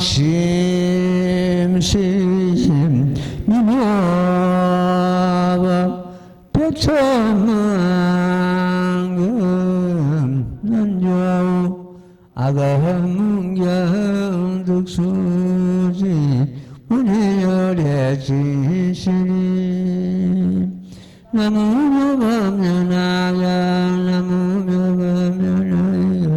심심 미묘하고 백천만금 난주하고 아가문경 득수지 문혜열의 진실이 나무모범면하여 나무모범면하여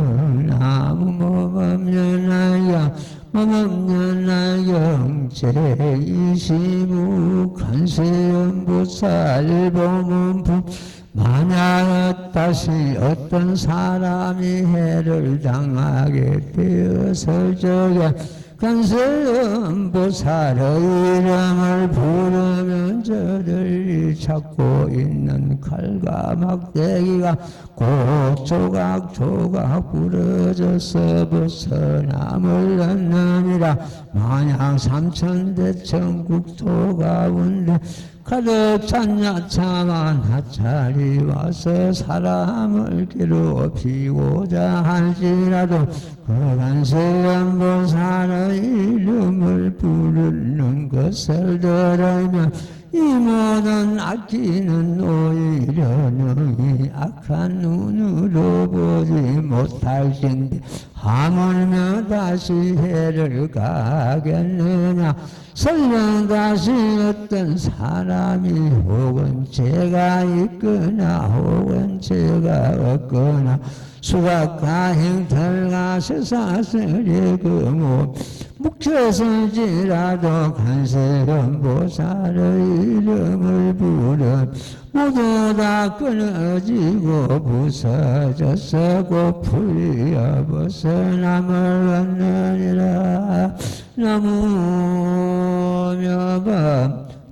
나무모범면하여 모범면하여 제25 관세음보살 보문품 만약 다시 어떤 사람이 해를 당하게 되었을 적에 관세음보살의 이름을 부르면 저를 찾고 있는 칼과 막대기가 곧 조각조각 부러져서 벗어남을 얻느니라. 만약 삼천대천국토 가운데 가득 찬 야참한 하찰이 와서 사람을 괴롭히고자 할지라도 그 관세음보살의 이름을 부르는 것을 들으면 이 모든 악기는 오히려 능히 악한 눈으로 보지 못할 텐데 하물며 다시 해를 가겠느냐. 설령 다시 어떤 사람이 혹은 죄가 있거나 혹은 죄가 없거나 수각과 행털과 세사슬이 그모 묵혀설지라도 관세음보살의 이름을 부르 모두 다 끊어지고 부서져서 곧 풀려 벗어남을 얻느니라. 나무묘법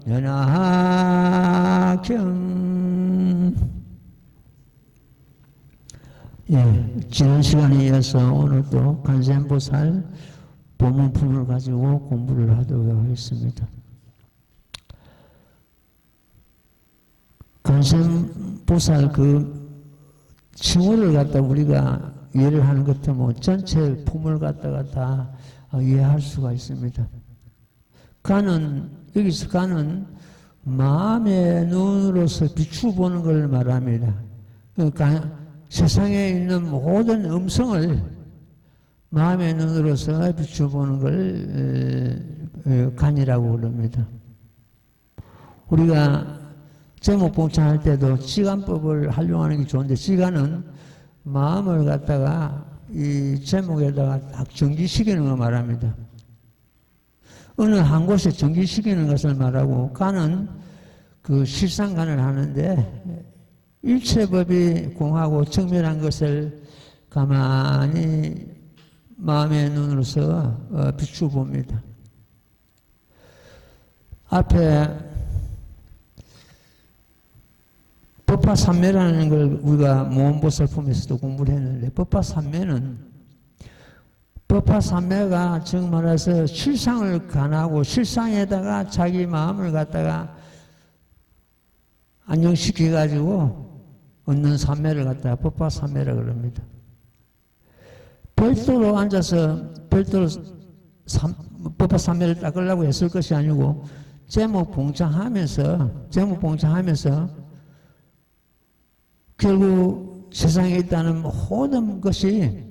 연하경. 예, 지난 시간에 이어서 오늘도 관세음보살 보문품을 가지고 공부를 하도록 하겠습니다. 관세음보살 그 칭호를 갖다 우리가 이해를 하는 것도 뭐 전체 품을 갖다가 다 이해할 수가 있습니다. 가는, 여기서 가는 마음의 눈으로서 비추보는 걸 말합니다. 그러니까 세상에 있는 모든 음성을 마음의 눈으로서 비추보는 걸 간이라고 부릅니다. 우리가 제목 봉창할 때도 지간법을 활용하는 게 좋은데 지간은 마음을 갖다가 이 제목에다가 딱 정지시키는 거 말합니다. 어느 한 곳에 정지시키는 것을 말하고 간은 그 실상간을 하는데 일체법이 공하고 정멸한 것을 가만히 마음의 눈으로서 비추봅니다. 앞에 법화삼매라는 걸 우리가 모험보살품에서도 공부를 했는데 법화삼매가 즉 말해서 실상을 간하고 실상에다가 자기 마음을 갖다가 안정시켜가지고 얻는 삼매를 갖다가 법화삼매라 그럽니다. 별도로 앉아서 별도로 법화삼매를 닦으려고 했을 것이 아니고 제목 봉창하면서 결국 세상에 있다는 모든 것이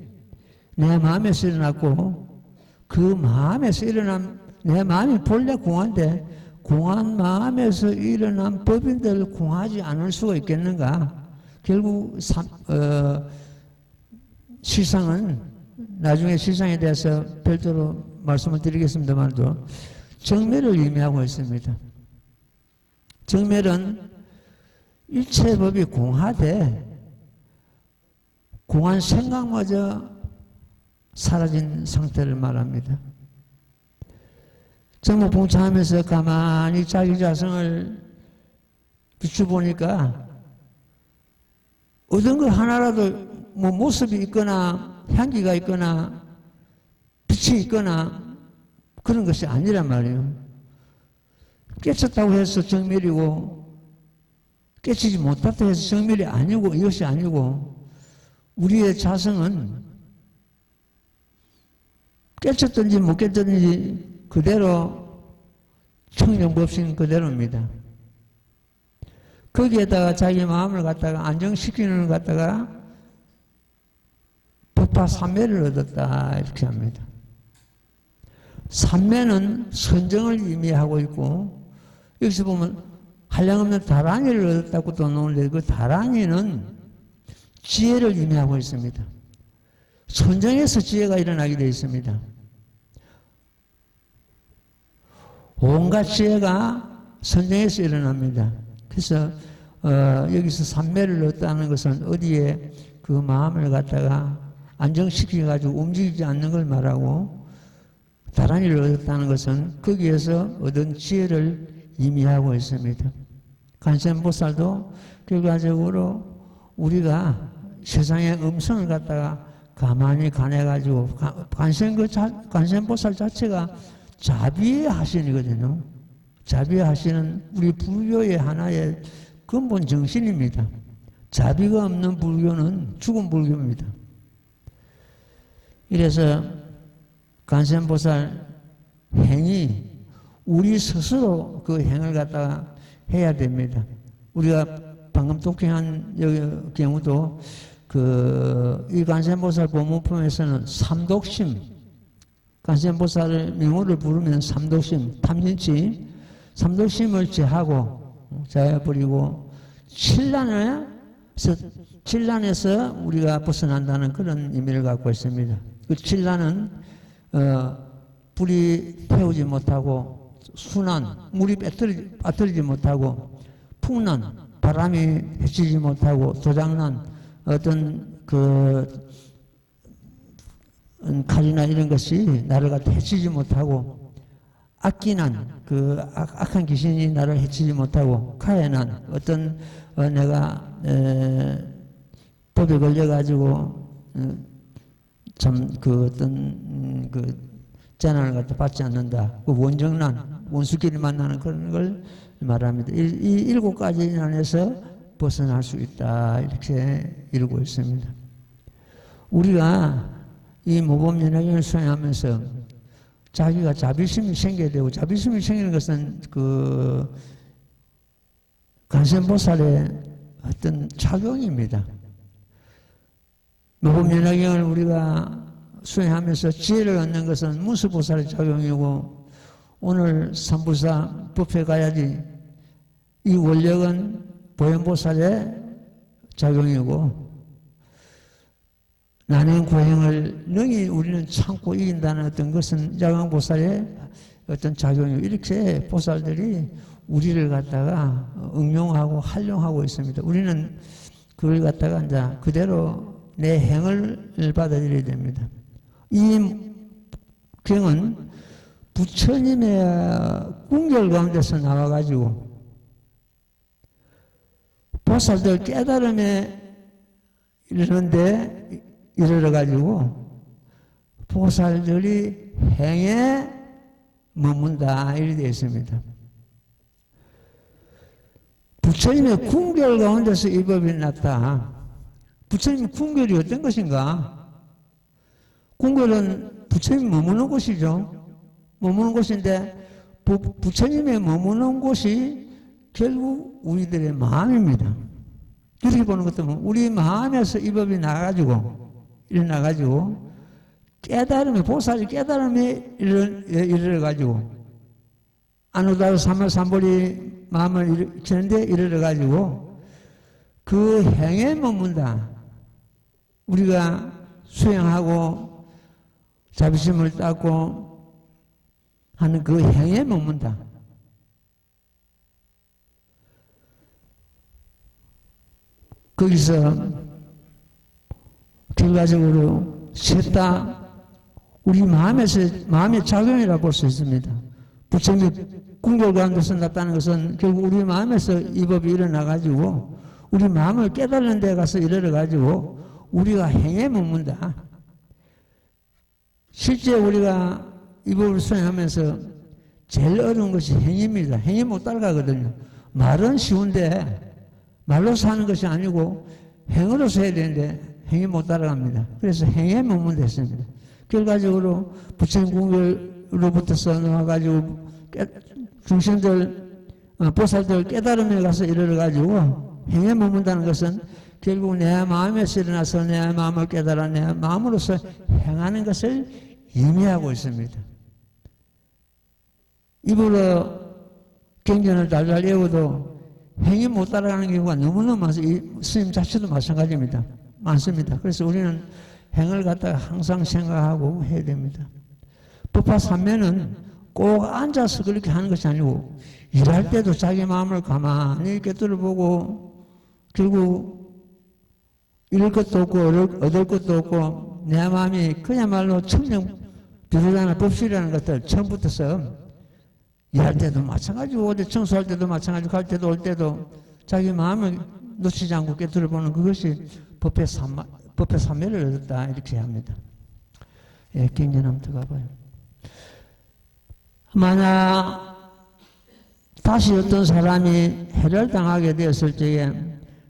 내 마음에서 일어났고 그 마음에서 일어난 내 마음이 본래 공한데 공한 마음에서 일어난 법인들 공하지 않을 수가 있겠는가. 결국 실상은 나중에 실상에 대해서 별도로 말씀을 드리겠습니다만도 정멸을 의미하고 있습니다. 정멸은 일체법이 공하되 공한 생각마저 사라진 상태를 말합니다. 정말 봉창하면서 가만히 자기 자성을 비추보니까 어떤 것 하나라도 뭐 모습이 있거나 향기가 있거나 빛이 있거나 그런 것이 아니란 말이에요. 깨쳤다고 해서 정멸이고 깨치지 못했다고 해서 정멸이 아니고 이것이 아니고 우리의 자성은 깨쳤든지 못 깨쳤든지 그대로 청정법신 그대로입니다. 거기에다가 자기 마음을 갖다가 안정시키는 것 갖다가 법화 삼매를 얻었다 이렇게 합니다. 삼매는 선정을 의미하고 있고 여기서 보면 한량없는 다란이를 얻었다고 또 나오는데 그 다란이는 지혜를 의미하고 있습니다. 선정에서 지혜가 일어나게 되어 있습니다. 온갖 지혜가 선정에서 일어납니다. 그래서 여기서 삼매를 얻다는 것은 어디에 그 마음을 갖다가 안정시켜가지고 움직이지 않는 걸 말하고 다란이를 얻었다는 것은 거기에서 얻은 지혜를 의미하고 있습니다. 관세음보살도 결과적으로 우리가 세상의 음성을 갖다가 가만히 관해가지고 관세음보살 자체가 자비의 하신이거든요. 자비의 하신은 우리 불교의 하나의 근본 정신입니다. 자비가 없는 불교는 죽은 불교입니다. 이래서 관세음보살 행이 우리 스스로 그 행을 갖다가 해야 됩니다. 우리가 방금 독행한 경우도 이 관세음보살 법문품에서는 삼독심, 관세음보살의 명호를 부르면 삼독심, 탐진치, 삼독심을 제해버리고 칠란에서 우리가 벗어난다는 그런 의미를 갖고 있습니다. 그 칠란은 불이 태우지 못하고 순한 물이 빠뜨리지 못하고 풍난 바람이 해치지 못하고 도장난 어떤 칼이나 이런 것이 나를 갖다 해치지 못하고 악기난 악한 귀신이 나를 해치지 못하고 가해난 어떤 내가 법에 걸려가지고 참 어떤 재난을 갖다 받지 않는다. 그 원정난 원수끼리 만나는 그런 걸 말합니다. 이 7가지 난에서 벗어날 수 있다 이렇게 이루고 있습니다. 우리가 이 모범연약을 수행하면서 자기가 자비심이 생겨야 되고 자비심이 생기는 것은 관세음보살의 어떤 작용입니다. 모범연약을 우리가 수행하면서 지혜를 얻는 것은 문수보살의 작용이고 오늘 삼부사 법회 가야지 이 원력은 보현보살의 작용이고 나는 고행을 능히 우리는 참고 이긴다는 어떤 것은 자강보살의 어떤 작용이고 이렇게 보살들이 우리를 갖다가 응용하고 활용하고 있습니다. 우리는 그걸 갖다가 이제 그대로 내 행을 받아들여야 됩니다. 이 경은 부처님의 궁결 가운데서 나와가지고 보살들 깨달음에 이르러가지고 보살들이 행에 머문다 이렇게 되어 있습니다. 부처님의 궁결 가운데서 이 법이 났다. 부처님의 궁결이 어떤 것인가? 궁결은 부처님이 머무는 곳이죠. 머무는 곳인데 부처님의 머무는 곳이 결국 우리들의 마음입니다. 이렇게 보는 것도 우리 마음에서 이 법이 일어나가지고 깨달음에 보살이 깨달음에 이르러가지고 안우다로 삼월삼벌이 마음을 치는데 이르러가지고 그 행에 머문다. 우리가 수행하고 자비심을 닦고 하는 그 행에 머문다. 거기서 결과적으로 셋 다 우리 마음의 작용이라고 볼 수 있습니다. 부처님의 궁결 가운데서 났다는 것은 결국 우리 마음에서 이 법이 일어나가지고 우리 마음을 깨달는 데 가서 이르러가지고 우리가 행에 머문다. 실제 우리가 이 법을 수행하면서 제일 어려운 것이 행입니다. 행이 못 따라가거든요. 말은 쉬운데 말로서 하는 것이 아니고 행으로서 해야 되는데 행이 못 따라갑니다. 그래서 행에 머문댔습니다. 결과적으로 부처님 공결로부터서 나와가지고 중생들, 보살들 깨달음에 가서 이르러가지고 행에 머문다는 것은 결국 내 마음에서 일어나서 내 마음을 깨달아 내 마음으로서 행하는 것을 의미하고 있습니다. 입으로 경전을 달달 외워도 행이 못 따라가는 경우가 너무너무 많습니다. 스님 자체도 마찬가지입니다. 많습니다. 그래서 우리는 행을 갖다가 항상 생각하고 해야 됩니다. 법화삼매는 꼭 앉아서 그렇게 하는 것이 아니고 일할 때도 자기 마음을 가만히 꿰뚫어보고 결국 잃을 것도 없고 얻을 것도 없고 내 마음이 그야말로 청정 비로자나 법실이라는 것들 처음부터서 일할 때도 마찬가지고 어디 청소할 때도 마찬가지고 갈 때도 올 때도 자기 마음을 놓치지 않고 꿰뚫어보는 그것이 법의 삼매를 얻었다 이렇게 합니다. 예, 경전 한번 들어가봐요. 만약 다시 어떤 사람이 해를 당하게 되었을 적에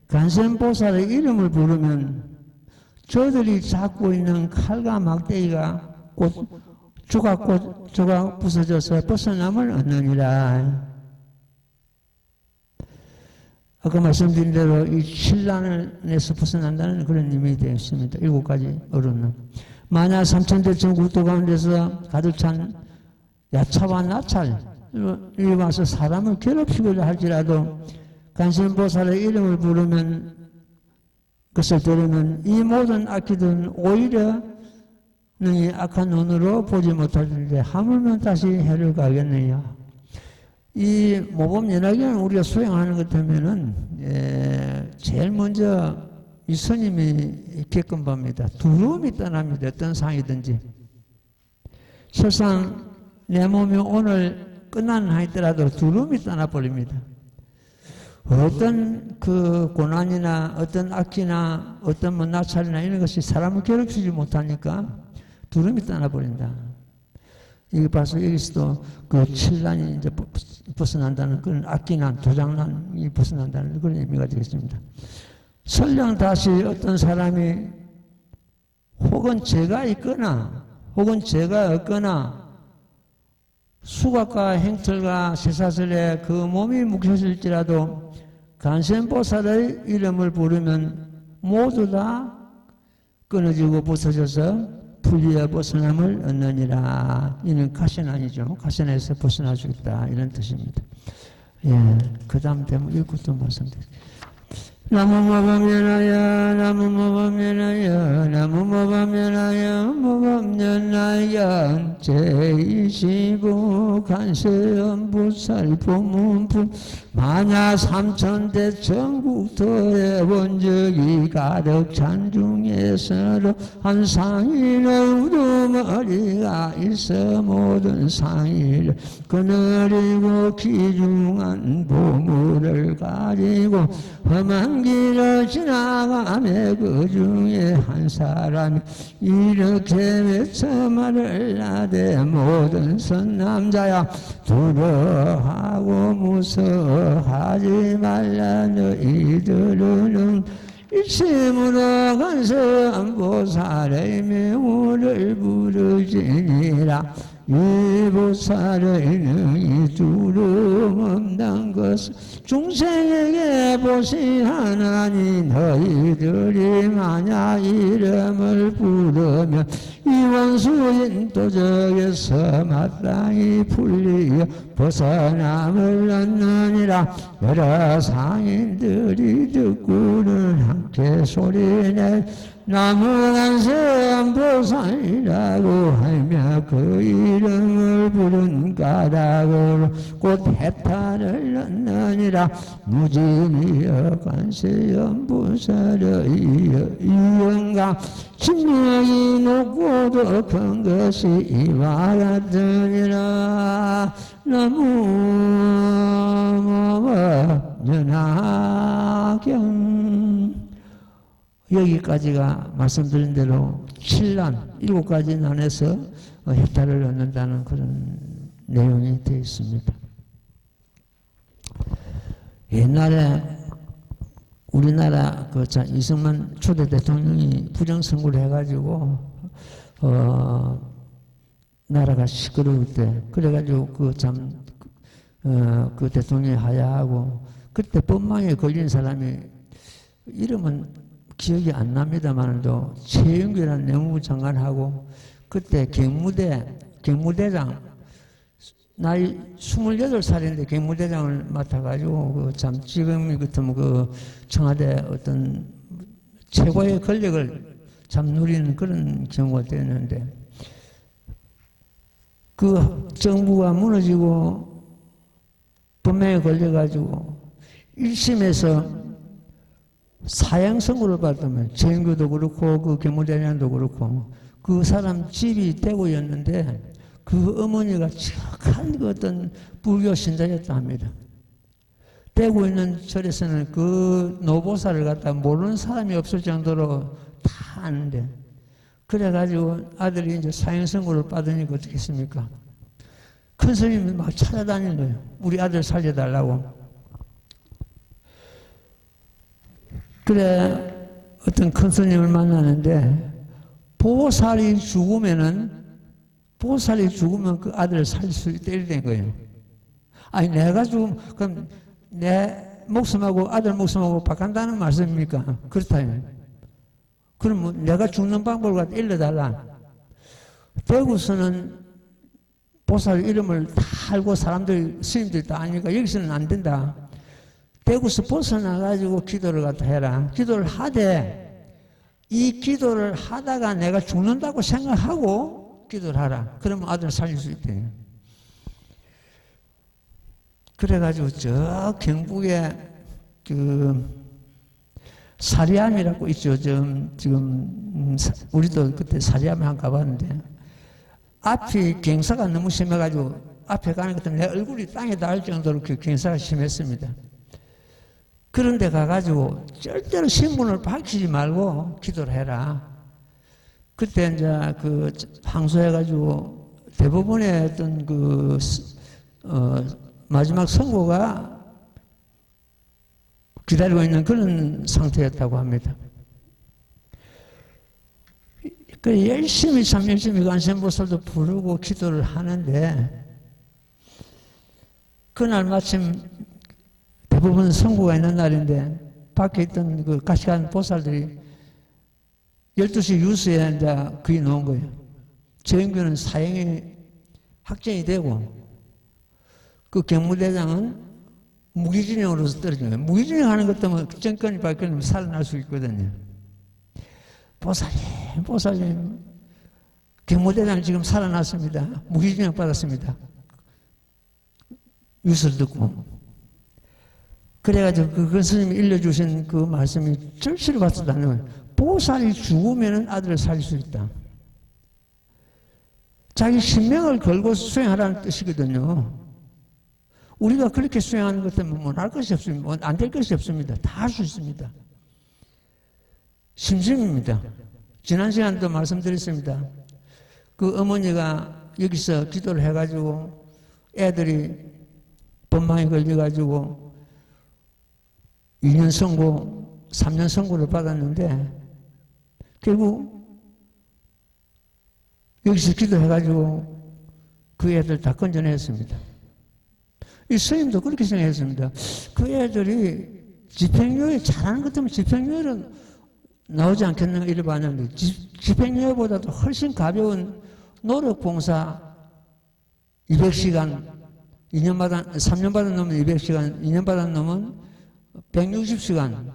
간센보살의 이름을 부르면 저들이 잡고 있는 칼과 막대기가 조각 부서져서 벗어남을 얻느니라. 아까 말씀드린 대로 이 칠란에서 벗어난다는 그런 의미가 되어 있습니다. 7가지 어른은. 만약 삼천대 전국도 가운데서 가득 찬 야차와 나찰 이 와서 사람을 괴롭히고자 할지라도 간센보살의 이름을 부르면 그것을 들으면 이 모든 악기들은 오히려 너희 악한 눈으로 보지 못할 텐데 하물며 다시 해를 가겠느냐. 이 모범연화경을 우리가 수행하는 것 하면은 제일 먼저 이 스님이 겪은 바입니다. 두려움이 떠납니다. 어떤 상이든지. 설상 내 몸이 오늘 끝나는 하더라도 두려움이 떠나버립니다. 어떤 그 고난이나 어떤 악기나 어떤 뭐 나찰이나 이런 것이 사람을 괴롭히지 못하니까 두려움이 떠나버린다. 이게 봐서 여기서도 그 칠난이 이제 벗어난다는 그런 악기난, 도장난이 벗어난다는 그런 의미가 되겠습니다. 설령 다시 어떤 사람이 혹은 죄가 있거나 혹은 죄가 없거나 수각과 행털과 쇠사슬에 그 몸이 묵혀질지라도 간센보살의 이름을 부르면 모두 다 끊어지고 부서져서 불리에 벗어남을 얻느니라. 이는 가시난이죠. 가시난에서 벗어날 수 있다. 이런 뜻입니다. 예, 그 다음 대목 읽고 또 말씀드릴게요. 나무모범연하여 나무모범연하여 나무모범연하여 모범연하여 제25 간세음보살 보문품 만야 삼천대 전국토에 원적이 가득 찬 중에서도 한 상인의 우두머리가 있어 모든 상인을 그늘이고 귀중한 보물을 가지고 험한 길을 지나가며 그 중에 한 사람이 이렇게 외쳐 말을 하되 모든 선남자야 두려워하고 무서워하지 말라. 너희들은 일심으로 간선보살의 명호를 부르지니라. 이 보살의 능히 두려움 없는 것을 중생에게 보시하나니 너희들이 만약 이름을 부르면 이 원수인 도적에서 마땅히 풀리어 벗어남을 얻느니라. 여러 상인들이 듣고는 함께 소리내 나무간세음보살이라고 하며 그 이름을 부른 까닭으로 곧 해탈을 얻느니라. 무진이여 간세음보살의 이영감 진명이 높고도 큰 것이 이와 같으니라. 나무모범연하경. 여기까지가 말씀드린 대로 7난, 7가지 난에서 해탈을 얻는다는 그런 내용이 되어 있습니다. 옛날에 우리나라 이승만 초대 대통령이 부정선거를 해가지고 나라가 시끄러울 때, 그래가지고 그 대통령이 하야하고, 그때 법망에 걸린 사람이, 이름은 기억이 안 납니다만도, 최영규라는 내무부 장관하고, 그때 경무대장, 나이 28살인데 경무대장을 맡아가지고, 지금 같으면 청와대 어떤 최고의 권력을 참 누리는 그런 경우가 되었는데, 그 정부가 무너지고 법명에 걸려가지고 1심에서 사형 선고를 받으면 최영규도 그렇고 그 경무대장도 그렇고 그 사람 집이 대구였는데 그 어머니가 착한 그 어떤 불교 신자였다 합니다. 대구에 있는 절에서는 그 노보살을 갖다 모르는 사람이 없을 정도로 다 아는데, 그래가지고 아들이 이제 사형 선고를 받으니까 어떻게 했습니까? 큰 스님이 막 찾아다니는 거예요. 우리 아들 살려달라고. 그래, 어떤 큰 스님을 만나는데, 보살이 죽으면 그 아들을 살릴 수 있다 이런 거예요. 아니, 내가 죽으면, 그럼 내 목숨하고 아들 목숨하고 바꾼다는 말씀입니까? 그렇다면. 그럼 내가 죽는 방법을 갖다 일러달라. 대구서는 보살 이름을 다 알고 사람들, 스님들이 다 아니까 여기서는 안 된다. 대구서 벗어나가지고 기도를 갖다 해라. 기도를 하되, 이 기도를 하다가 내가 죽는다고 생각하고 기도를 하라. 그러면 아들을 살릴 수 있대. 그래가지고 저 경북에 사리암이라고 있죠. 지금 우리도 그때 사리암에 한 가봤는데 앞이 경사가 너무 심해가지고 앞에 가는 것 때문에 내 얼굴이 땅에 닿을 정도로 그 경사가 심했습니다. 그런데 가가지고 절대로 신분을 밝히지 말고 기도를 해라. 그때 이제 항소해가지고 대법원의 어떤 마지막 선고가 기다리고 있는 그런 상태였다고 합니다. 열심히 관세음보살도 부르고 기도를 하는데, 그날 마침 대부분 선고가 있는 날인데, 밖에 있던 그 같이 간 보살들이 12시 뉴스에 이제 그게 나온 거예요. 최영규는 사형이 확정이 되고, 그 경무대장은 무기징역으로서 떨어진 거예요. 무기징역 하는 것 때문에 정권이 바뀌면 살아날 수 있거든요. 보살님, 경무대장 지금 살아났습니다. 무기징역 받았습니다. 뉴스를 듣고. 그래가지고 그 스님이 일러주신 그 말씀이 절실히 받았다는 거예요. 보살이 죽으면 아들을 살릴 수 있다. 자기 신명을 걸고 수행하라는 뜻이거든요. 우리가 그렇게 수행하는 것 때문에 뭐 할 것이 없습니다. 안 될 것이 없습니다. 다 할 수 있습니다. 심심입니다. 지난 시간도 말씀드렸습니다. 그 어머니가 여기서 기도를 해가지고 애들이 법망에 걸려가지고 2년 선고, 3년 선고를 받았는데 결국 여기서 기도해가지고 그 애들 다 건져냈습니다. 이 스님도 그렇게 생각했습니다. 그 애들이 집행유예 잘하는 것 때문에 집행유예는 나오지 않겠나 이래 봤는데 집행유예보다도 훨씬 가벼운 노력봉사 200시간 2년마다 3년마다 넘으면 200시간 2년마다 넘으면 160시간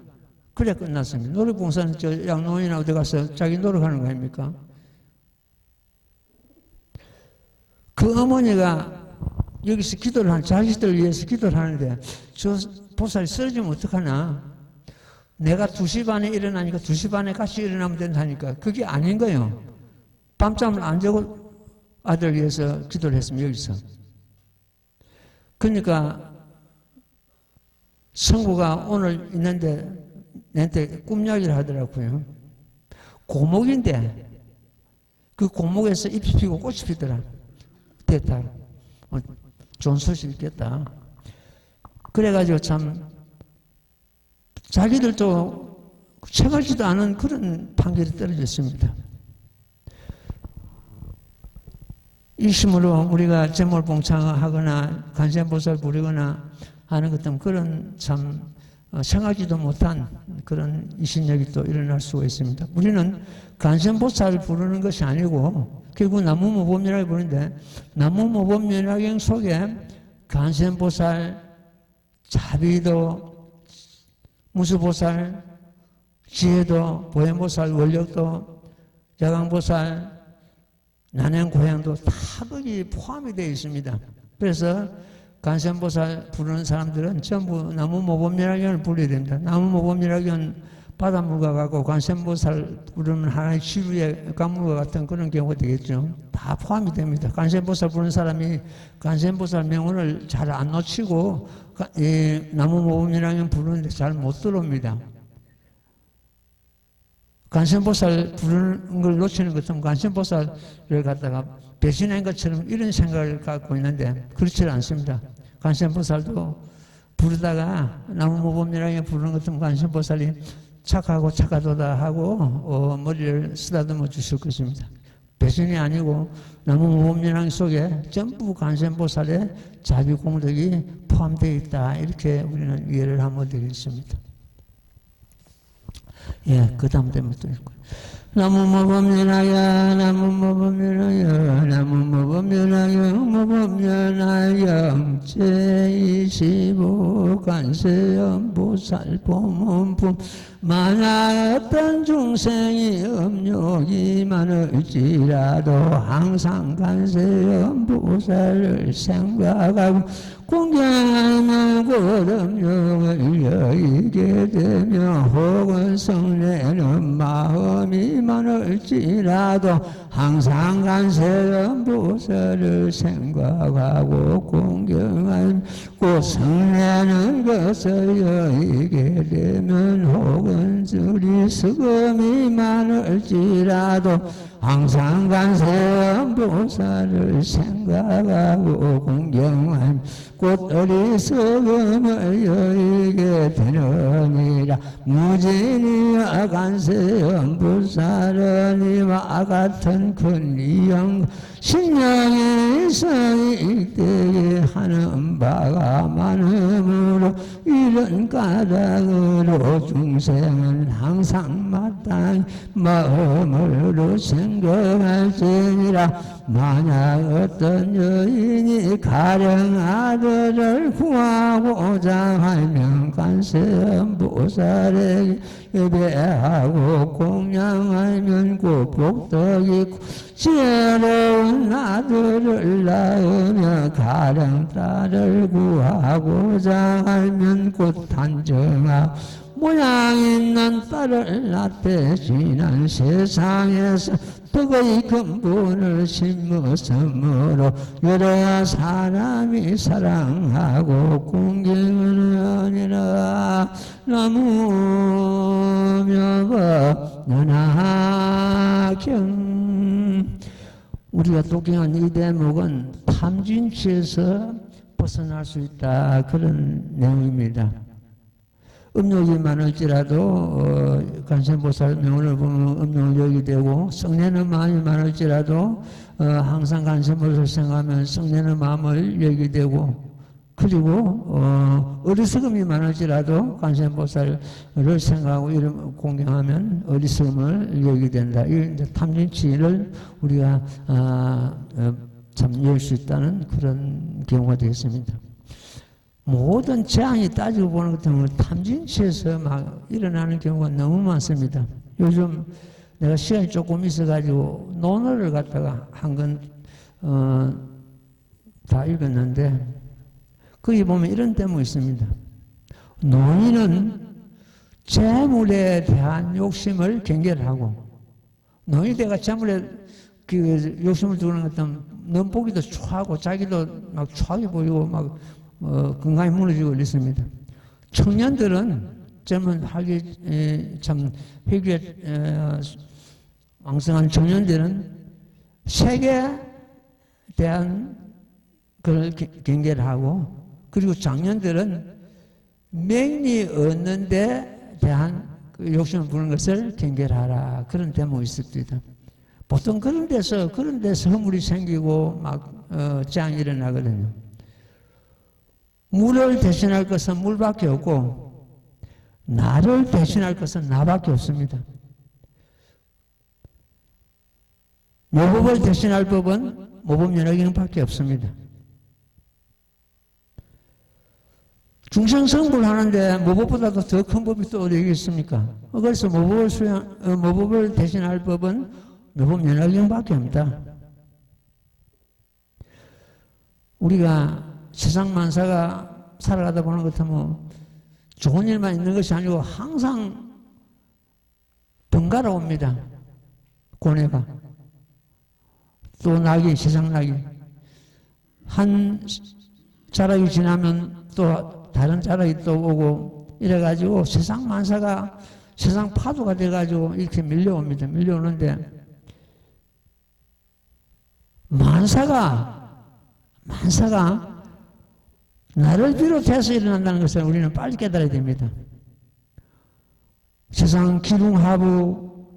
그래 끝났습니다. 노력봉사는 저 양로원이나 어디 가서 자기 노력하는 거 아닙니까? 그 어머니가 여기서 기도를 한 자식들을 위해서 기도를 하는데 저 보살이 쓰러지면 어떡하나? 내가 2시 반에 일어나니까 2시 반에 같이 일어나면 된다니까 그게 아닌 거예요. 밤잠을 안 자고 아들을 위해서 기도를 했습니다. 여기서. 그러니까 선고가 오늘 있는데 내한테 꿈이야기를 하더라고요. 고목인데 그 고목에서 잎이 피고 꽃이 피더라. 됐다. 좋은 소식 있겠다. 그래가지고 참 자기들도 채가지도 않은 그런 판결이 떨어졌습니다. 이심으로 우리가 제물봉창하거나 간센보살 부리거나 하는 것은 그런 참 생각지도 못한 그런 이신력이 또 일어날 수가 있습니다. 우리는 간센보살을 부르는 것이 아니고 결국 나무모범연락을 부르는데 나무모범연락경 속에 간센보살, 자비도, 무수보살, 지혜도, 보현보살, 원력도, 야광보살, 난행고향도 다 거기 포함이 되어 있습니다. 그래서 간센보살 부르는 사람들은 전부 나무모범연락경을 불러야 됩니다. 나무모범연락경은 바닷물과 같고 간센보살 부르면 하나의 지루의 강물과 같은 그런 경우가 되겠죠. 다 포함이 됩니다. 간센보살 부르는 사람이 간센보살 명언을 잘 안 놓치고 나무모범연락경 부르는데 잘 못 들어옵니다. 간센보살 부르는 걸 놓치는 것은 간센보살을 갖다가 배신한 것처럼 이런 생각을 갖고 있는데 그렇지 않습니다. 간센보살도 부르다가 나무모범연락경 부르는 것은 간센보살이 착하고 착하도다 하고 머리를 쓰다듬어 주실 것입니다. 배신이 아니고 나무모범연락경 속에 전부 간센보살의 자비공덕이 포함되어 있다. 이렇게 우리는 이해를 하면 되겠습니다. 예, 그 다음 때문에 또 읽고. 나무모범연락경 나무모범연락경 나무모범연락경 모범연락경 제25 간세음보살 보문품 만약 어떤 중생이 음욕이 많을지라도 항상 간세음보살을 생각하고 공경하면 곧 음욕을 여기게 되며 혹은 성내는 마음이 많을지라도 항상 간세음보살을 생각하고 공경하면 곧 성내는 것을 여기게 되면 혹은 수리스금이 많을지라도 항상 간세음보살을 생각하고 공경하면 곧 어리석음을 여기게 되느니라. 무진이와 간세음보살은 이와 같은 큰 이영 신령의 이때에 하는 바가 많으므로 이런 까닭으로 중생은 항상 마땅히 마음으로 생각할지니라. 만약 어떤 여인이 가령 아들을 구하고자 하면 간세음보살에게 예배하고 공양하면 곧 복덕이 지혜로운 아들을 낳으며 가령 딸을 구하고자 하면 곧 단정하고 모양 있는 딸을 낳되 지난 세상에서 덕의 근본을 심었으므로 여러 사람이 사랑하고 공경하느니라. 나무묘법연락경. 우리가 독경한 이 대목은 탐진치에서 벗어날 수 있다, 그런 내용입니다. 음욕이 많을지라도 간센보살 명언을 보면 음욕을 여기 되고, 성내는 마음이 많을지라도 항상 간센보살을 생각하면 성내는 마음을 여기 되고, 그리고 어리석음이 많을지라도 간센보살을 생각하고 이름 공경하면 어리석음을 여기 된다. 이 탐진치를 우리가 참 열 수 있다는 그런 경우가 되겠습니다. 모든 재앙이 따지고 보는 것 때문에 탐진치에서 막 일어나는 경우가 너무 많습니다. 요즘 내가 시간이 조금 있어가지고 논어를 갖다가 한 건 다 읽었는데, 거기 보면 이런 대목이 있습니다. 노인은 재물에 대한 욕심을 경계하고, 노인대가 재물에 그 욕심을 두는 것은 넘보기도 추하고 자기도 막 추하게 보이고 막 건강이 무너지고 이렇습니다. 청년들은 젊은 하기 참 회귀에 왕성한 청년들은 색에 대한 그걸 경계를 하고, 그리고 장년들은 명리 얻는 데 대한 그 욕심을 부는 것을 경계를 하라, 그런 대목이 있습니다. 보통 그런 데서 허물이 생기고 재앙이 일어나거든요. 물을 대신할 것은 물밖에 없고 나를 대신할 것은 나밖에 없습니다. 모법을 대신할 법은 모법연화경밖에 없습니다. 중생성불 하는데 모법보다도 더 큰 법이 또 어디 있습니까? 그래서 모법을 대신할 법은 모법연화경밖에 없다. 우리가 세상 만사가 살아가다 보는 것 같으면 좋은 일만 있는 것이 아니고 항상 번갈아 옵니다. 고뇌가. 또 낙이, 세상 낙이. 한 자락이 지나면 또 다른 자락이 또 오고 이래가지고 세상 만사가 세상 파도가 돼가지고 이렇게 밀려옵니다. 밀려오는데 만사가 나를 비롯해서 일어난다는 것을 우리는 빨리 깨달아야 됩니다. 세상 기둥하부,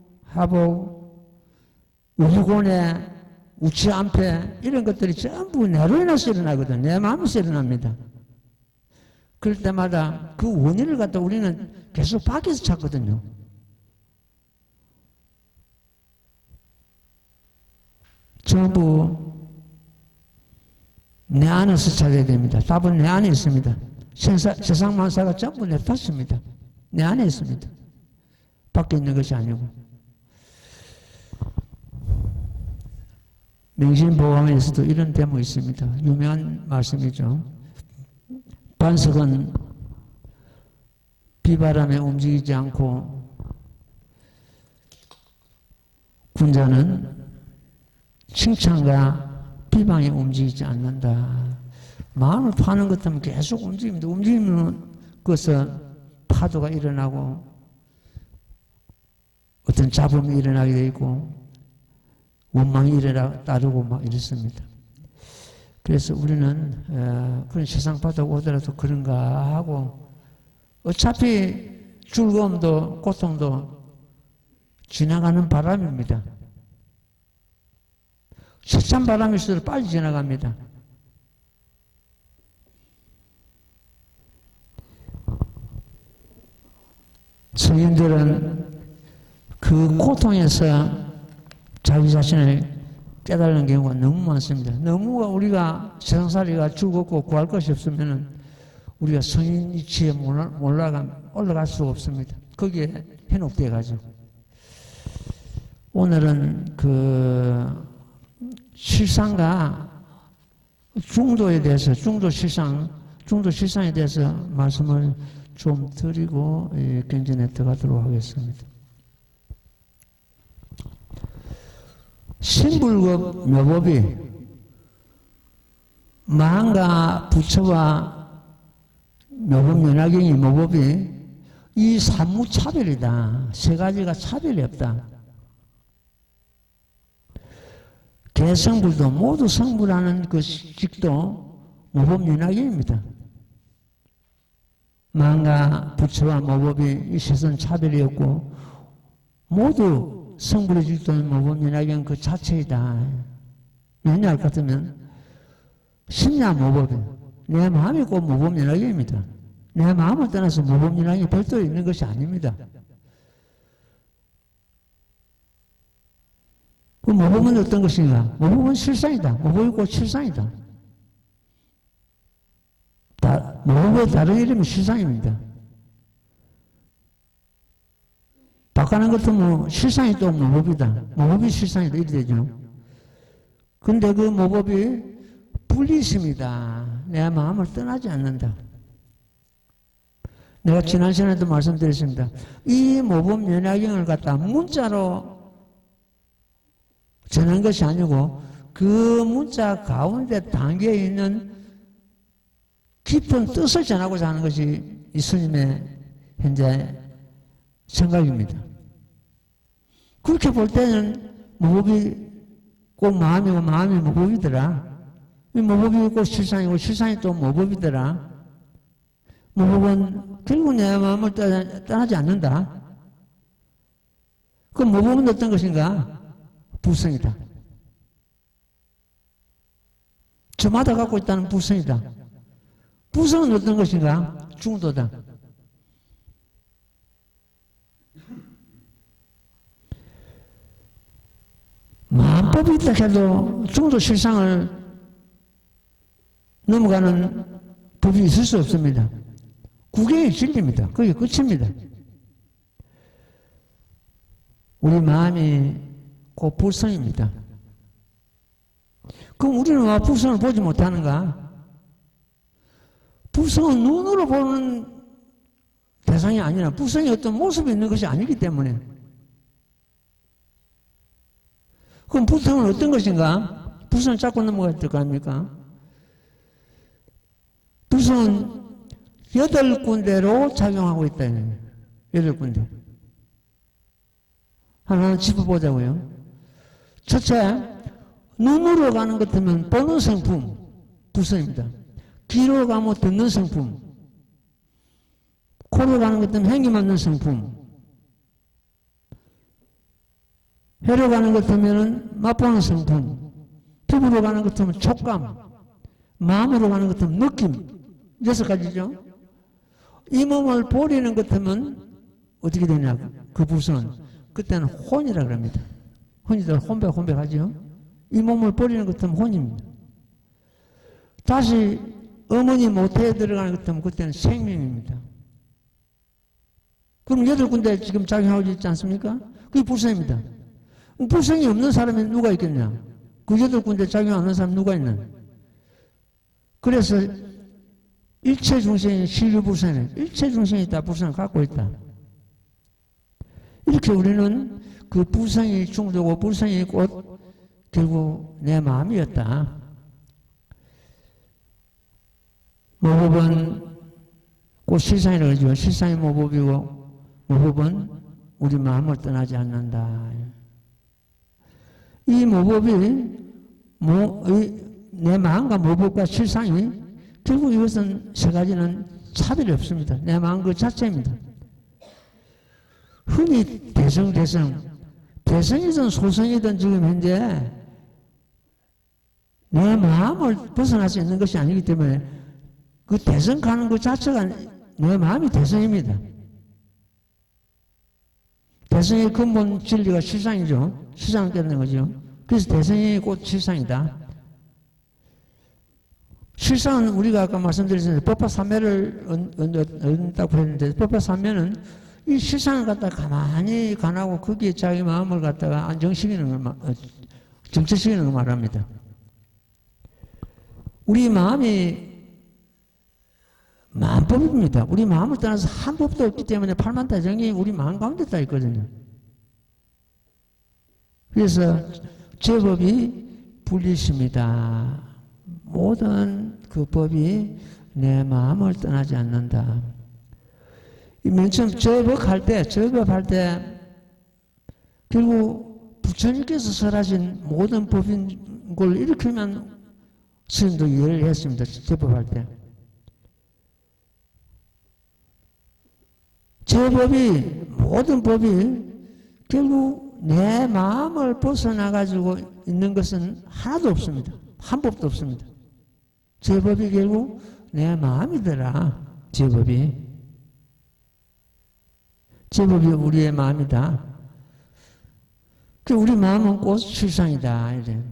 우주고뇌, 우치안패 이런 것들이 전부 내로 인해서 일어나거든. 내 마음에서 일어납니다. 그럴 때마다 그 원인을 갖다 우리는 계속 밖에서 찾거든요. 전부 내 안에서 찾아야 됩니다. 답은 내 안에 있습니다. 세상 만사가 전부 내 탓입니다. 내 안에 있습니다. 밖에 있는 것이 아니고. 명심보감에서도 이런 대목이 있습니다. 유명한 말씀이죠. 반석은 비바람에 움직이지 않고 군자는 칭찬과 비방에 움직이지 않는다. 마음을 파는 것 때문에 계속 움직입니다. 움직이면 그것은 파도가 일어나고 어떤 잡음이 일어나게 되고 원망이 따르고 막 이렇습니다. 그래서 우리는 그런 세상 파도가 오더라도 그런가 하고 어차피 즐거움도 고통도 지나가는 바람입니다. 세찬 바람일수록 빨리 지나갑니다. 성인들은 그 고통에서 자기 자신을 깨달는 경우가 너무 많습니다. 너무 우리가 세상살이가 즐겁고 구할 것이 없으면 우리가 성인 이치에 올라갈 수가 없습니다. 거기에 현혹되어 가죠. 오늘은 그 실상과 중도에 대해서, 중도 실상에 대해서 말씀을 좀 드리고 경전에 들어가도록 하겠습니다. 신불급 묘법이 마한과 부처와 묘법연화경이 묘법이 이 삼무차별이다. 세 가지가 차별이 없다. 개성불도 모두 성불하는 그 직도 모법연화경입니다. 마한과 부처와 모법이 이 세선 차별이었고 모두 성불의 직도는 모법연화경 그 자체이다. 왜냐 할 것 같으면 심야 모법이 내 마음이 꼭 모법연화경입니다. 내 마음을 떠나서 모법연화경이 별도로 있는 것이 아닙니다. 그 모법은 어떤 것인가? 모법은 실상이다. 모법이 곧 실상이다. 모법의 다른 이름이 실상입니다. 바꾸는 것도 뭐 실상이 또 모법이다. 모법이 실상이다. 이렇게 되죠. 근데 그 모법이 분리심이다. 내 마음을 떠나지 않는다. 내가 지난 시간에도 말씀드렸습니다. 이 모법연화경을 갖다 문자로 전한 것이 아니고 그 문자 가운데 담겨 있는 깊은 뜻을 전하고자 하는 것이 이 스님의 현재 생각입니다. 그렇게 볼 때는 모법이 꼭 마음이고 마음이 모법이더라. 이 모법이 꼭 실상이고 실상이 또 모법이더라. 모법은 결국 내 마음을 떠나지 않는다. 그 모법은 어떤 것인가? 부성이다. 저마다 갖고 있다는 부성이다. 부성은 어떤 것인가? 중도다. 마음법이 있다 해도 중도 실상을 넘어가는 법이 있을 수 없습니다. 구경이 진리입니다. 그게 끝입니다. 우리 마음이 곧 불성입니다. 그럼 우리는 왜 불성을 보지 못하는가? 불성은 눈으로 보는 대상이 아니라 불성이 어떤 모습이 있는 것이 아니기 때문에. 그럼 불성은 어떤 것인가? 불성을 잡고 넘어가야 될 거 아닙니까? 불성은 8군데로 작용하고 있다. 8군데. 하나 짚어보자고요. 첫째, 눈으로 가는 것 같으면 보는 성품, 불성입니다. 귀로 가면 듣는 성품, 코로 가는 것 같으면 향기 맡는 성품, 혀로 가는 것 같으면 맛보는 성품, 피부로 가는 것 같으면 촉감, 마음으로 가는 것 같으면 느낌, 6가지죠. 이 몸을 버리는 것 같으면 어떻게 되냐, 그 불성은. 그때는 혼이라 그럽니다. 혼이들 혼백하죠. 이 몸을 버리는 것 같으면 혼입니다. 다시 어머니 모태에 들어가는 것 같으면 그때는 생명입니다. 그럼 8군데 지금 작용하고 있지 않습니까? 그게 불성입니다. 불성이 없는 사람이 누가 있겠냐? 그 8군데 작용하는 사람이 누가 있나? 그래서 일체 중생이 신류불성이네. 일체 중생이 다 불성을 갖고 있다. 이렇게 우리는 그 불성이 중도고 불성이 곧 결국 내 마음이었다. 모법은 곧 실상이라고 하죠. 실상이 모법이고 모법은 우리 마음을 떠나지 않는다. 이 모법이 내 마음과 모법과 실상이 결국 이것은 세 가지는 차별이 없습니다. 내 마음 그 자체입니다. 흔히 대성이든 소성이든 지금 현재 내 마음을 벗어날 수 있는 것이 아니기 때문에 그 대성 가는 것 자체가 내 마음이 대성입니다. 대성의 근본 진리가 실상이죠. 실상을 깨닫는 거죠. 그래서 대성이 곧 실상이다. 실상은 우리가 아까 말씀드렸는데 법화삼매를 얻는다고 했는데 법화삼매는 이 실상을 갖다가 가만히 관하고 거기에 자기 마음을 갖다가 안정시키는 걸, 정체시키는 걸 말합니다. 우리 마음이 마음법입니다. 우리 마음을 떠나서 한 법도 없기 때문에 팔만다정이 우리 마음 가운데 다 있거든요. 그래서 제법이 분리십니다. 모든 그 법이 내 마음을 떠나지 않는다. 맨 처음 제법할 때 결국 부처님께서 설하신 모든 법인 걸 일으키면 스님도 이해를 했습니다. 제법할 때. 제법이 모든 법이 결국 내 마음을 벗어나가지고 있는 것은 하나도 없습니다. 한 법도 없습니다. 제법이 결국 내 마음이더라. 제법이 우리의 마음이다. 우리 마음은 곧 실상이다. 이래.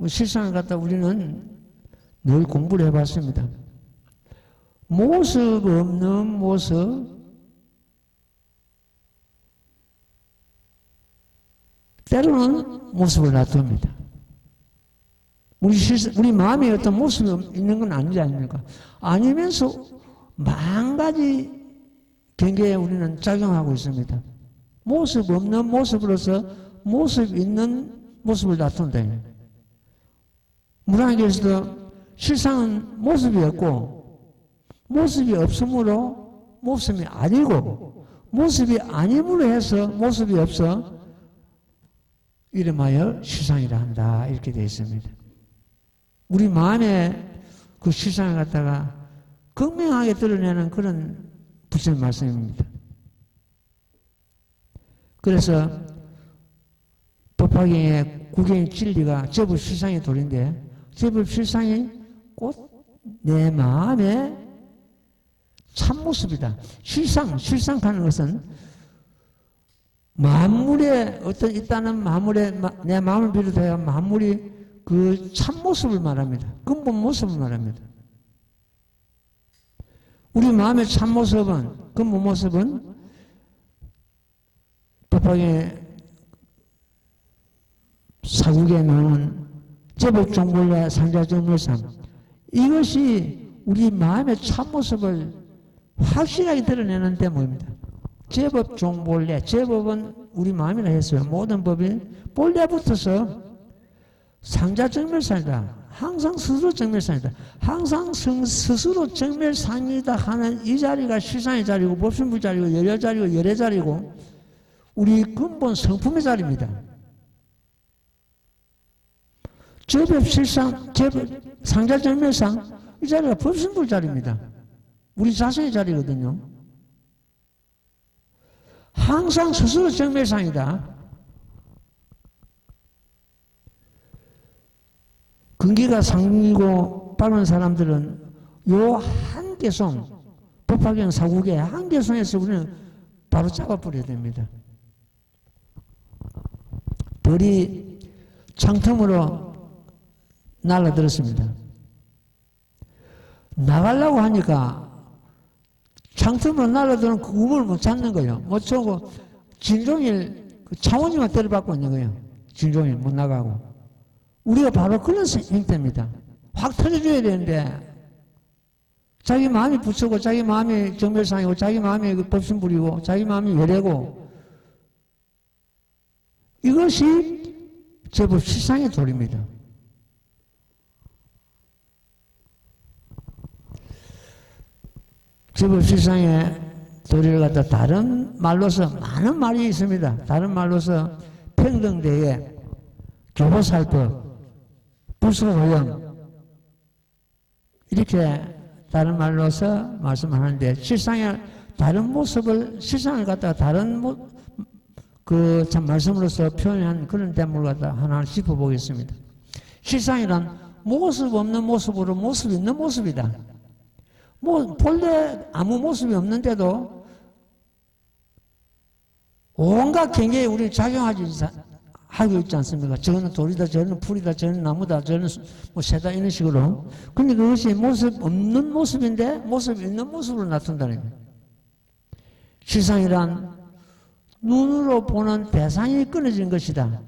실상을 갖다 우리는 늘 공부를 해봤습니다. 모습 없는 모습, 때로는 모습을 놔둡니다. 우리 마음에 어떤 모습이 있는 건 아니지 않습니까? 아니면서 만 가지 경계에 우리는 작용하고 있습니다. 모습 없는 모습으로서 모습 있는 모습을 놔둔다. 무량에서도 실상은 모습이 없고 모습이 없으므로 모습이 아니고 모습이 아님으로 해서 모습이 없어 이름하여 실상이라 한다. 이렇게 되어 있습니다. 우리 마음에 그 실상을 갖다가 극명하게 드러내는 그런 부처님 말씀입니다. 그래서 법화경의 구경의 진리가 제법 실상의 도리인데 제법 실상이 곧 내 마음의 참모습이다. 실상하는 것은 만물에 어떤 있다는 만물에 내 마음을 비롯하여 만물이 그 참모습을 말합니다. 근본 모습을 말합니다. 우리 마음의 참모습은 근본 모습은 법화경의 사국에 나오는 제법종본래 상자정멸상 이것이 우리 마음의 참모습을 확실하게 드러내는 대목입니다. 제법종본래 제법은 우리 마음이라 했어요. 모든 법이 본래부터서 상자정멸상이다. 항상 스스로 정멸상이다. 항상 스스로 정멸상이다 하는 이 자리가 실상의 자리고 법신부 자리고 열여 자리고 열애 자리고 우리 근본 성품의 자리입니다. 제법 실상, 제법 상자정멸상 이 자리가 법신부 자리입니다. 우리 자신의 자리거든요. 항상 스스로 정멸상이다. 근기가 상이고 빠른 사람들은 요 한계성, 법화경 사국의 한계성에서 우리는 바로 잡아버려야 됩니다. 벌이 창틈으로 날아들었습니다. 나가려고 하니까 창틈으로 날아드는 그 구멍을 못 찾는 거예요. 못 찾고 진종일 그 차원이만 때려받고 있는 거예요. 진종일 못 나가고. 우리가 바로 그런 형태입니다. 확 터져줘야 되는데 자기 마음이 부처고 자기 마음이 정멸상이고 자기 마음이 법신불이고 자기 마음이 외래고 이것이 제법 실상의 도리입니다. 제법 실상의 도리를 갖다 다른 말로서 많은 말이 있습니다. 다른 말로서 평등대회, 교보살법, 불소호영 이렇게 다른 말로서 말씀을 하는데 실상의 다른 모습을 실상을 갖다가 다른 그 참 말씀으로서 표현한 그런 대목을 갖다 하나 짚어보겠습니다. 실상이란 모습 없는 모습으로 모습 있는 모습이다. 본래 아무 모습이 없는데도 온갖 경계에 우리 작용하고 있지 않습니까? 저거는 돌이다, 저거는 풀이다, 저거는 나무다, 저거는 뭐 새다 이런 식으로. 근데 그것이 모습 없는 모습인데 모습 있는 모습으로 나타난다는 거예요. 실상이란 눈으로 보는 대상이 끊어진 것이다.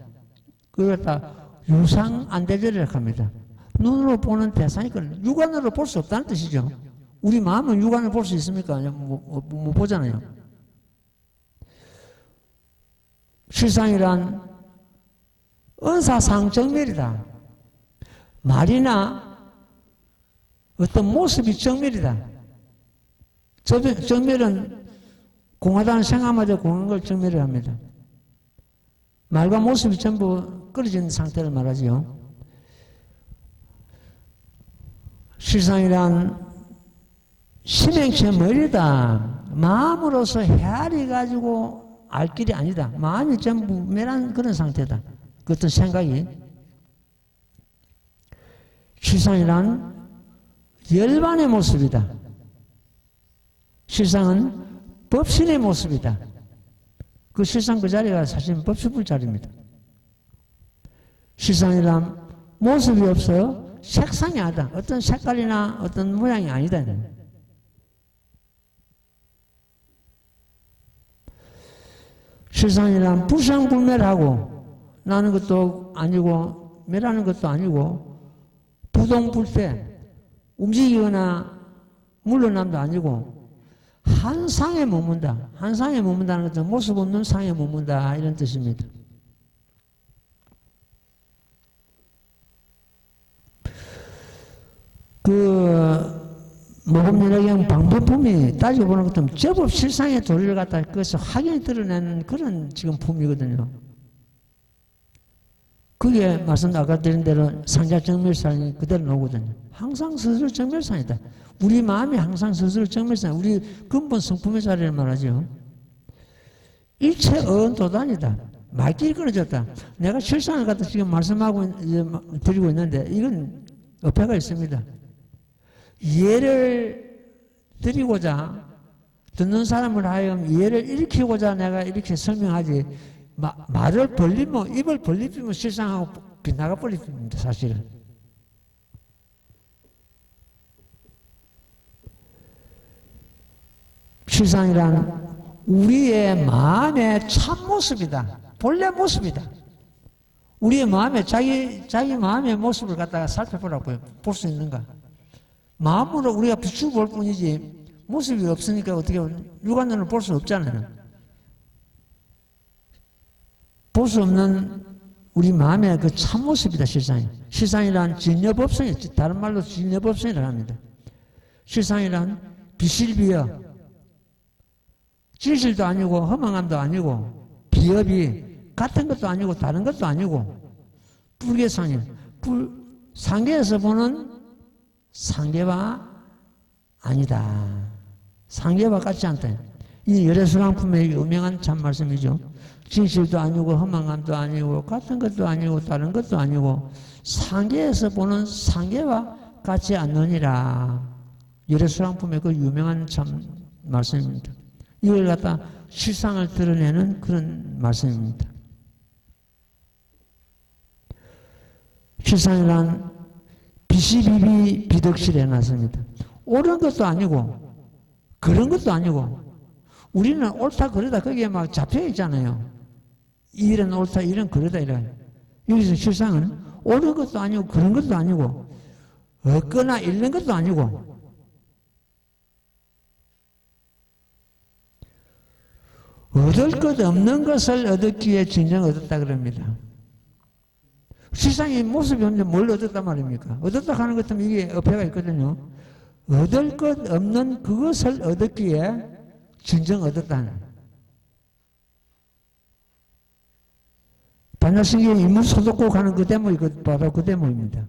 그걸 갖다 유상안대절이라고 합니다. 눈으로 보는 대상이 끊어진 육안으로 볼 수 없다는 뜻이죠. 우리 마음은 육안으로 볼 수 있습니까? 못 보잖아요. 실상이란 은사상정멸이다. 말이나 어떤 모습이 정멸이다. 정멸은 공하다는 생각마저 공한 걸 정멸을 합니다. 말과 모습이 전부 끊어진 상태를 말하지요. 실상이란 심행체 머리다. 마음으로서 헤아리 가지고 알 길이 아니다. 마음이 전부 멸한 그런 상태다. 그 어떤 생각이. 실상이란 열반의 모습이다. 실상은 법신의 모습이다. 그 실상 그 자리가 사실 법신불 자리입니다. 실상이란 모습이 없어 색상이 아니다. 어떤 색깔이나 어떤 모양이 아니다. 실상이란 불상불멸하고 나는 것도 아니고 멸하는 것도 아니고 부동불태 움직이거나 물러남도 아니고 한 상에 머문다. 한 상에 머문다는 것은 모습 없는 상에 머문다 이런 뜻입니다. 모범연화경 방법품이 따지고 보는 것도 제법 실상의 도리를 갖다 그것을 확연히 드러내는 그런 지금 품이거든요. 그게 말씀 아까 드린 대로 상자정멸상이 그대로 나오거든요. 항상 스스로 정멸상이다. 우리 마음이 항상 스스로 정멸상, 우리 근본 성품의 자리를 말하죠. 일체 어언도단이다. 말길이 끊어졌다. 내가 실상을 갖다 지금 말씀하고 드리고 있는데 이건 어폐가 있습니다. 이해를 드리고자 듣는 사람을 하여금 이해를 일으키고자 내가 이렇게 설명하지 말을 벌리면 입을 벌리면 실상하고 빗나가 버립니다. 사실은. 실상이란 우리의 마음의 참모습이다. 본래 모습이다. 우리의 마음에 자기 마음의 모습을 갖다가 살펴보라고요. 볼 수 있는가? 마음으로 우리가 비추어 볼 뿐이지 모습이 없으니까 어떻게 육안으로 볼 수 없잖아요. 볼 수 없는 우리 마음의 그 참모습이다. 실상이란 진여법성이 다른 말로 진여법성이라고 합니다. 실상이란 비실비어 진실도 아니고 허망함도 아니고 비협이 같은 것도 아니고 다른 것도 아니고 불계상일 상계에서 보는 상계와 아니다. 상계와 같지 않다. 이 열애수랑품의 유명한 참말씀이죠. 진실도 아니고 허망함도 아니고 같은 것도 아니고 다른 것도 아니고 상계에서 보는 상계와 같지 않느니라. 열애수랑품의 그 유명한 참 말씀입니다. 이걸 갖다 실상을 드러내는 그런 말씀입니다. 실상이란 비시비비 비덕실에 놨습니다. 옳은 것도 아니고 그런 것도 아니고 우리는 옳다 그러다 거기에 막 잡혀 있잖아요. 이 일은 옳다 이런 그러다 이래. 여기서 실상은 옳은 것도 아니고 그런 것도 아니고 얻거나 잃는 것도 아니고 얻을 것 없는 것을 얻었기에 진정 얻었다 그럽니다. 실상의 모습이 없는데 뭘 얻었단 말입니까? 얻었다 하는 것 때문에 이게 어폐가 있거든요. 얻을 것 없는 그것을 얻었기에 진정 얻었다는. 반야신경 인문소독국 하는 그 대목이 바로 그 대목입니다.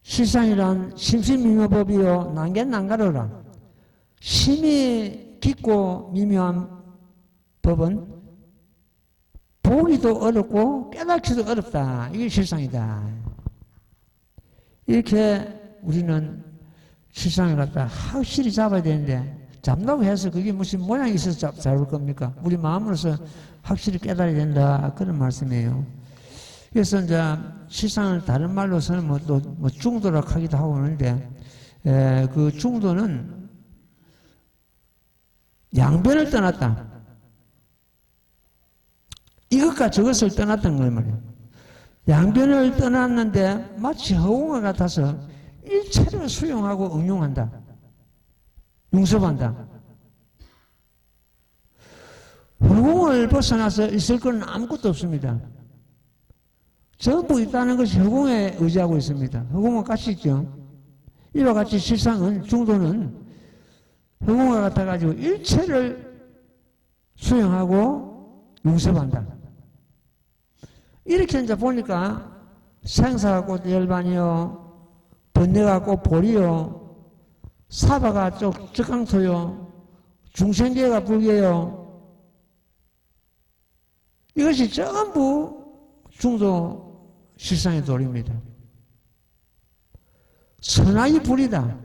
실상이란 심심미묘법이요 난겐난가로라. 심히 깊고 미묘한 법은 보기도 어렵고 깨닫기도 어렵다. 이게 실상이다. 이렇게 우리는 실상을 갖다 확실히 잡아야 되는데 잡는다고 해서 그게 무슨 모양이 있어서 잡을 겁니까? 우리 마음으로서 확실히 깨달아야 된다. 그런 말씀이에요. 그래서 이제 실상을 다른 말로서는 뭐 중도라고 하기도 하고 그러는데 그 중도는 양변을 떠났다. 이것과 저것을 떠났던 걸 말이에요. 양변을 떠났는데 마치 허공과 같아서 일체를 수용하고 응용한다. 융섭한다. 허공을 벗어나서 있을 건 아무것도 없습니다. 전부 있다는 것이 허공에 의지하고 있습니다. 허공과 같이 있죠. 이와 같이 실상은 중도는 허공과 같아가지고 일체를 수용하고 융섭한다. 이렇게 이제 보니까 생사가 곧 열반이요, 번뇌가 곧 보리요, 사바가 쪽 적강토요, 중생계가 불계요. 이것이 전부 중도 실상의 도리입니다. 선악이 불이다.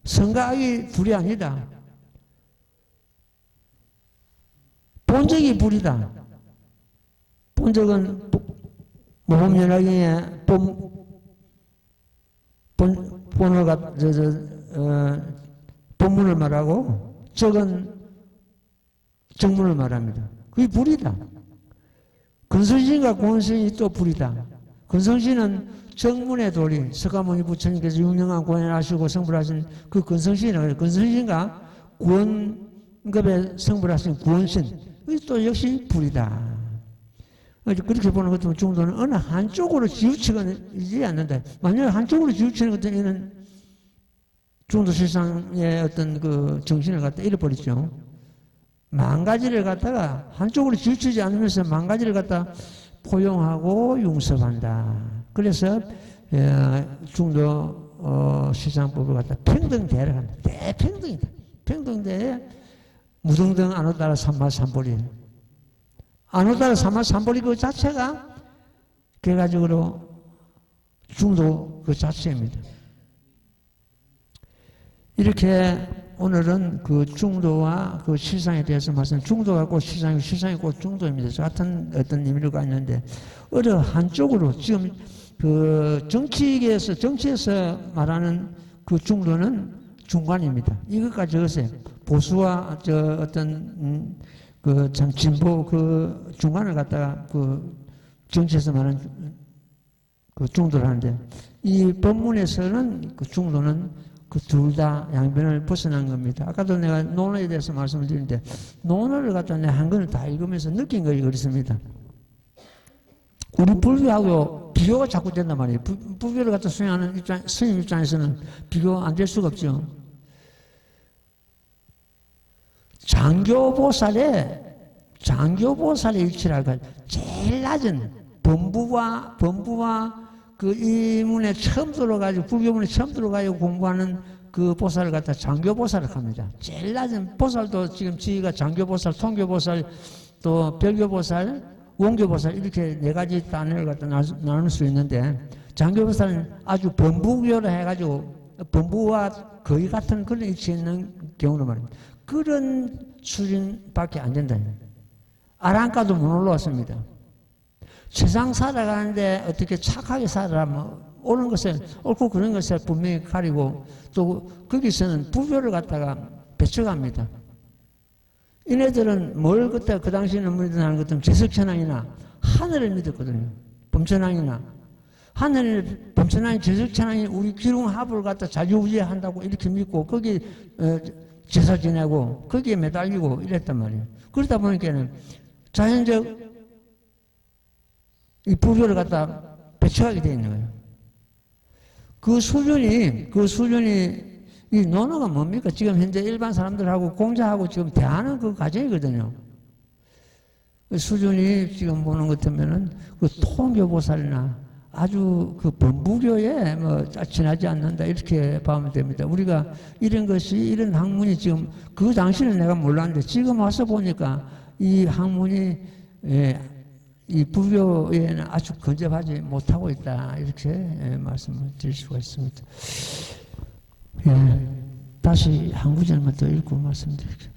선과 악이 불이 아니다. 본적이 불이다. 본적은 모범연락에 본문을 말하고 적은 정문을 말합니다. 그게 불이다. 근성신과 공성신이 또 불이다. 근성신은 정문의 도리, 석가모니 부처님께서 유명한 공연하시고 성불하신 그 근성신이라고 해요. 근성신과 구원급에 성불하신 구원신, 그게 또 역시 불이다. 그렇게 보는 것도 중도는 어느 한쪽으로 지우치지 않는다. 만약에 한쪽으로 지우치는 것은 이는 중도 실상의 어떤 그 정신을 갖다 잃어버리죠. 만 가지를 갖다가 한쪽으로 지우치지 않으면서 만 가지를 갖다 포용하고 융섭한다. 그래서 중도 실상법을 갖다 평등대를 한다. 대평등이다. 평등대에 무등등 안오따라 삼마삼보리. 안 오다가 산불이 그 자체가 결과적으로 중도 그 자체입니다. 이렇게 오늘은 그 중도와 그 실상에 대해서 중도가 곧 실상이고 실상이 곧 중도입니다. 같은 어떤 의미를 갖는데 어느 한쪽으로 지금 그 정치에서 말하는 그 중도는 중간입니다. 이것까지 적으세요. 보수와 그 참 진보 그 중간을 갖다가 그 정치에서 말하는 그 중도를 하는데 이 본문에서는 그 중도는 그 둘 다 양변을 벗어난 겁니다. 아까도 내가 논어에 대해서 말씀을 드렸는데 논어를 갖다 내가 한 권을 다 읽으면서 느낀 것이 그렇습니다. 우리 불교하고 비교가 자꾸 된단 말이에요. 불교를 갖다 수행하는 스님 입장에서는 비교 안 될 수가 없죠. 장교보살의 일치랄까 제일 낮은 범부와 그 이문에 처음 들어가지고 불교문에 처음 들어가지고 공부하는 그 보살을 갖다 장교보살을 합니다. 제일 낮은 보살도 지금 지위가 장교보살, 통교보살, 또 별교보살, 원교보살 이렇게 네 가지 단어를 갖다 나눌 수 있는데 장교보살은 아주 범부교를 해가지고 범부와 거의 같은 그런 위치에 있는 경우로 말입니다. 그런 수준밖에 안 된다. 아랑가도 못 올라왔습니다. 세상 살아가는데 어떻게 착하게 살아라면 옳은 것을 옳고 그런 것을 분명히 가리고 또 거기서는 불교를 갖다가 배척합니다. 이네들은 뭘 그때 그 당시에는 믿는 것들은 제석천왕이나 하늘을 믿었거든요. 범천왕이나 하늘 범천왕이 제석천왕이 우리 기륭합을 갖다 자주우지한다고 이렇게 믿고 거기 제사 지내고 거기에 매달리고 이랬단 말이에요. 그러다 보니까는 자연적 이 불교를 갖다 배척하게 되어 있는 거예요. 그 수준이 이 논어가 뭡니까? 지금 현재 일반 사람들하고 공자하고 지금 대하는 그 과정이거든요. 그 수준이 지금 보는 것 같으면은 그 통교보살이나 아주 그 범부교에 뭐 지나지 않는다 이렇게 보면 됩니다. 우리가 이런 학문이 지금 그 당시는 내가 몰랐는데 지금 와서 보니까 이 학문이 이 불교에는 아주 근접하지 못하고 있다 이렇게 말씀을 드릴 수가 있습니다. 다시 한 구절만 더 읽고 말씀드릴게요.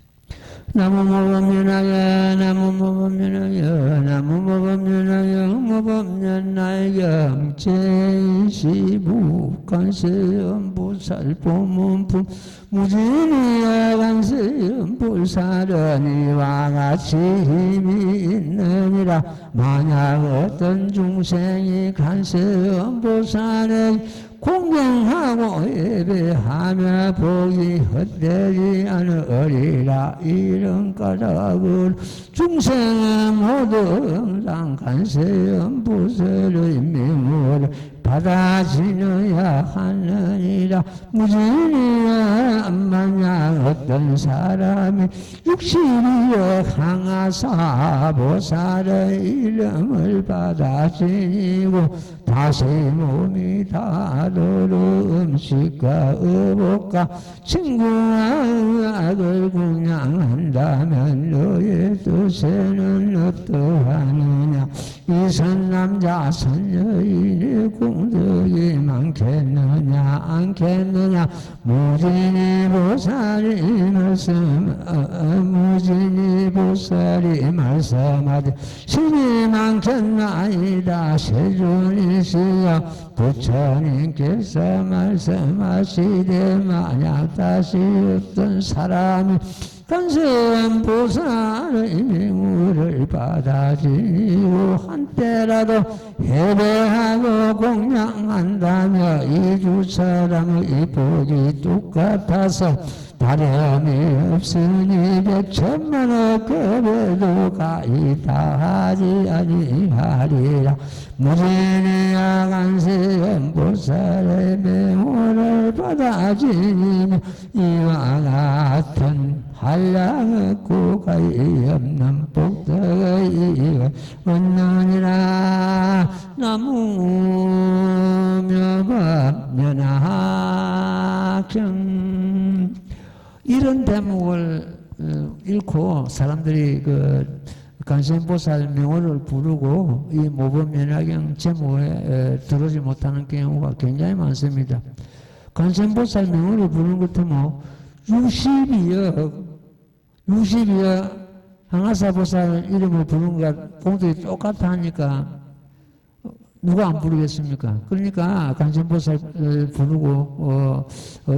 나무모범면하여 나무모범면하여 나무모범면하여 모범면하여 제시무간세음보살보문품 무진이야 간세음보살은 이와 같이 힘이 있느니라. 만약 어떤 중생이 간세음보살의 공경하고 예배하며 복이 헛되지 않으리라. 이런 까닭을 중생은 모두 항상 간세음보살의 명을 받아지려야 하느니라. 무진이야 만약 어떤 사람이 육신이여 강하사 보살의 이름을 받아지니고 다시 몸이 다르르 음식과 의복과 친구와 악을 공양한다면 너의 뜻에는 어떠하느냐. 이 선남자 선여인의 공덕이 많겠느냐 않겠느냐. 무진이 보살이 말씀하되 신이 많겠나이다. 세존이시여 부처님께서 말씀하시되 만약 다시 어떤 사람이 간세음보살의 명을 받아지고 한때라도 예배하고 공양한다며 이 두 사람의 복이 똑같아서 다름이 없으니 백천만의 급에도 가이다하지 아니하리라. 무진이야 간세음보살의 명호를 받아지니 이와 같은 한량없고 가히 없는 복덕의 이익을 얻느니라. 나무묘법면하경. 이런 대목을 읽고 사람들이 관세음보살 명호를 부르고 이 모범연화경 제목에 들어오지 못하는 경우가 굉장히 많습니다. 관세음보살 명호를 부르는 것도 뭐 60여 항아사보살 이름을 부르는 것 공들이 똑같아 하니까 누가 안 부르겠습니까? 그러니까 관세음보살 부르고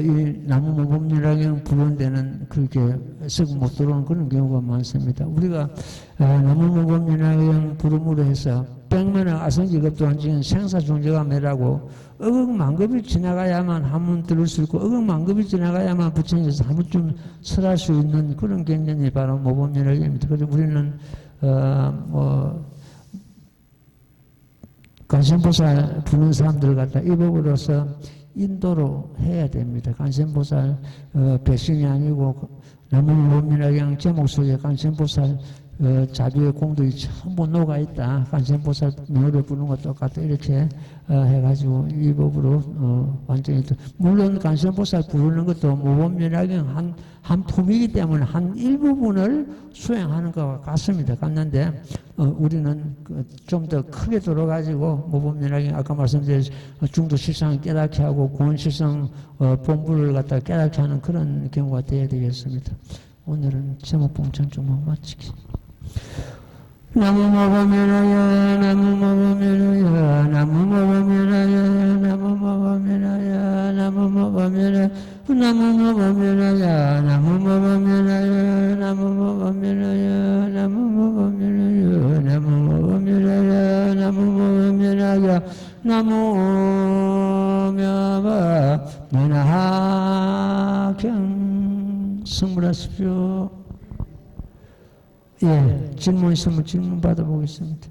이 나무모범연화경 부르는 데는 그렇게 썩 못 들어오는 그런 경우가 많습니다. 우리가 나무모범연화경 부름으로 해서 백면의 아성기급도 지금 생사중재가 매라고 억억만급이 지나가야만 한번 들을 수 있고 억억만급이 지나가야만 부처님께서 한 번쯤 설할 수 있는 그런 개념이 바로 모범연화경입니다. 그래서 우리는 관세음보살 부르는 사람들을 갖다 이 법으로서 인도로 해야 됩니다. 관세음보살 배신이 아니고 나무모범연화경 제목 속에 관세음보살 자비의 공덕이 전부 녹아있다. 관세음보살 명호를 부르는 것과 똑같다. 이렇게 해가지고 이 법으로 완전히 물론 관세음보살 부르는 것도 모범연화경 한 품이기 때문에 한 일부분을 수행하는 것과 같습니다. 같는데 우리는 좀 더 크게 들어가지고 모범연화경 아까 말씀드린 중도실상을 깨닫게 하고 구원실상 본부를 갖다 깨닫게 하는 그런 경우가 되어야 되겠습니다. 오늘은 제목 봉창 좀 마치기. 나무모범연화경 나무모범연화경 나무모범연화경 나무모범연화경 나무모범연화경 나무모범연화경 나무모범연화경 나무모범연화경 나무모범연화경 나무모범연화경 나무모범연화경 나무모범연화경 성불하십시오. 예, 질문 있으면 질문 받아보겠습니다.